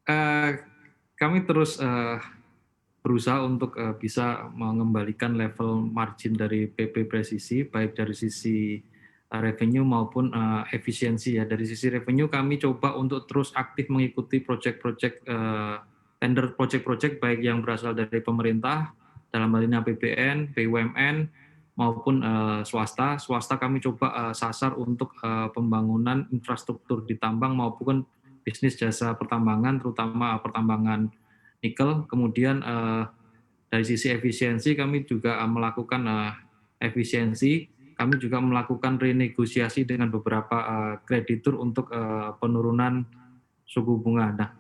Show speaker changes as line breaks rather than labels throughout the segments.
Eee, kami terus, berusaha untuk, bisa mengembalikan level margin dari PP Presisi, baik dari sisi, revenue maupun, efisiensi ya. Dari sisi revenue kami coba untuk terus aktif mengikuti project-project, tender project-project baik yang berasal dari pemerintah, dalam hal ini APBN, BUMN, maupun, swasta. Swasta kami coba, sasar untuk, pembangunan infrastruktur di tambang maupun bisnis jasa pertambangan, terutama pertambangan nikel. Kemudian, dari sisi efisiensi kami juga, melakukan, efisiensi, kami juga melakukan renegosiasi dengan beberapa, kreditur untuk, penurunan suku bunga. Nah,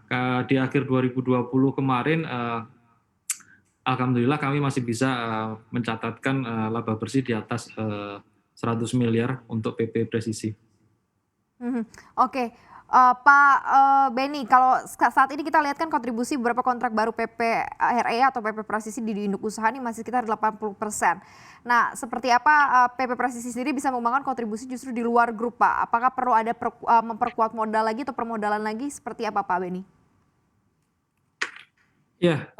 di akhir 2020 kemarin, alhamdulillah kami masih bisa, mencatatkan, laba bersih di atas, 100 miliar untuk PP Presisi.
Mhm, oke, Pak, Benny, kalau saat ini kita lihat kan kontribusi beberapa kontrak baru PPRE atau PP Presisi di induk usaha ini masih sekitar 80%. Nah, seperti apa, PP Presisi sendiri bisa mengembangkan kontribusi justru di luar grup, Pak? Apakah perlu ada memperkuat modal lagi atau permodalan lagi, seperti apa, Pak Benny?
Ya,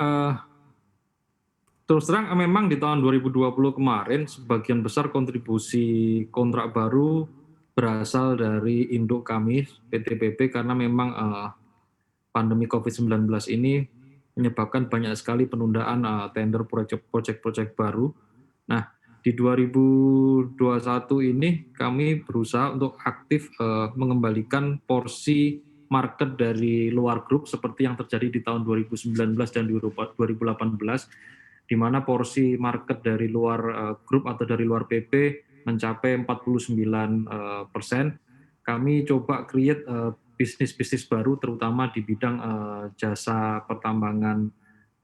terus terang memang di tahun 2020 kemarin sebagian besar kontribusi kontrak baru berasal dari induk kami PT PP karena memang, pandemi Covid-19 ini menyebabkan banyak sekali penundaan, tender project-project baru. Nah, di 2021 ini kami berusaha untuk aktif, mengembalikan porsi market dari luar grup seperti yang terjadi di tahun 2019 dan 2018, di mana porsi market dari luar, grup atau dari luar PP mencapai 49%. Kami coba create, bisnis-bisnis baru terutama di bidang, jasa pertambangan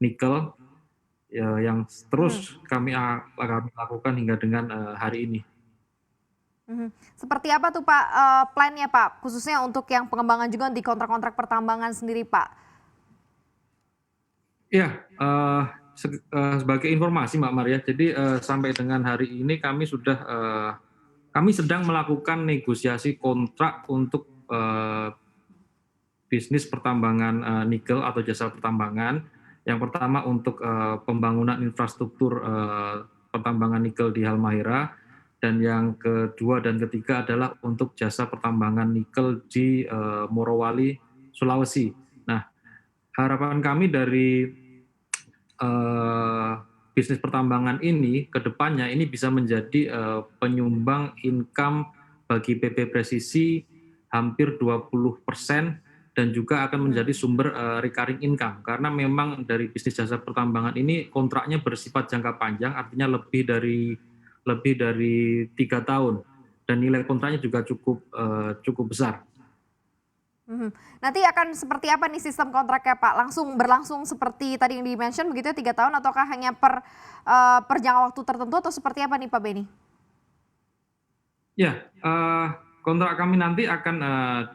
nikel, yang
Mhm,
terus kami lakukan hingga dengan, hari ini.
mhm. Seperti apa tuh, Pak, plan-nya, Pak? Khususnya untuk yang pengembangan juga di kontrak-kontrak pertambangan sendiri, Pak?
Iya, sebagai informasi Mbak Maria, jadi, sampai dengan hari ini kami sedang melakukan negosiasi kontrak untuk, bisnis pertambangan, nikel atau jasa pertambangan. Yang pertama untuk, pembangunan infrastruktur, pertambangan nikel di Halmahera, dan yang kedua dan ketiga adalah untuk jasa pertambangan nikel di, Morowali, Sulawesi. Nah, harapan kami dari, eee, bisnis pertambangan ini ke depannya ini bisa menjadi, penyumbang income bagi PP Presisi hampir 20% dan juga akan
Mhm.
menjadi sumber, recurring income. Karena memang dari bisnis jasa pertambangan ini kontraknya bersifat jangka panjang, artinya lebih dari 3 tahun dan nilai kontraknya juga cukup besar.
Mhm. Nanti akan seperti apa nih sistem kontraknya, Pak? Berlangsung seperti tadi yang di-mention begitu ya 3 tahun ataukah hanya per jangka waktu tertentu atau seperti apa nih, Pak Benny?
Ya, kontrak kami nanti akan,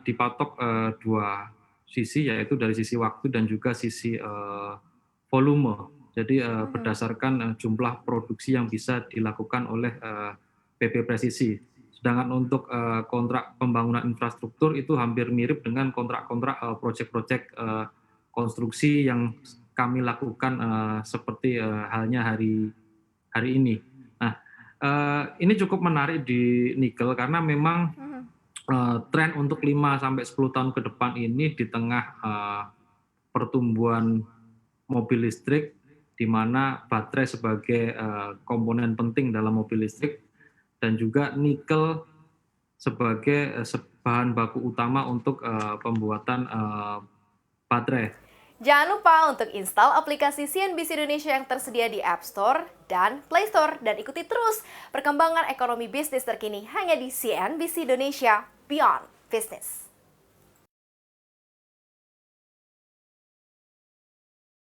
dipatok, 2 sisi, yaitu dari sisi waktu dan juga sisi, volume. Jadi,
Mhm,
berdasarkan, jumlah produksi yang bisa dilakukan oleh, PP Presisi. Sedangkan untuk, kontrak pembangunan infrastruktur itu hampir mirip dengan kontrak-kontrak, projek-projek, konstruksi yang kami lakukan, seperti, halnya hari hari ini. Nah, ini cukup menarik di nikel karena memang,
mhm.
tren untuk 5 sampai 10 tahun ke depan ini di tengah, pertumbuhan mobil listrik, di mana baterai sebagai, komponen penting dalam mobil listrik dan juga nikel sebagai, bahan baku utama untuk, pembuatan, baterai.
Jangan lupa untuk install aplikasi CNBC Indonesia yang tersedia di App Store dan Play Store dan ikuti terus perkembangan ekonomi bisnis terkini hanya di CNBC Indonesia Beyond Business.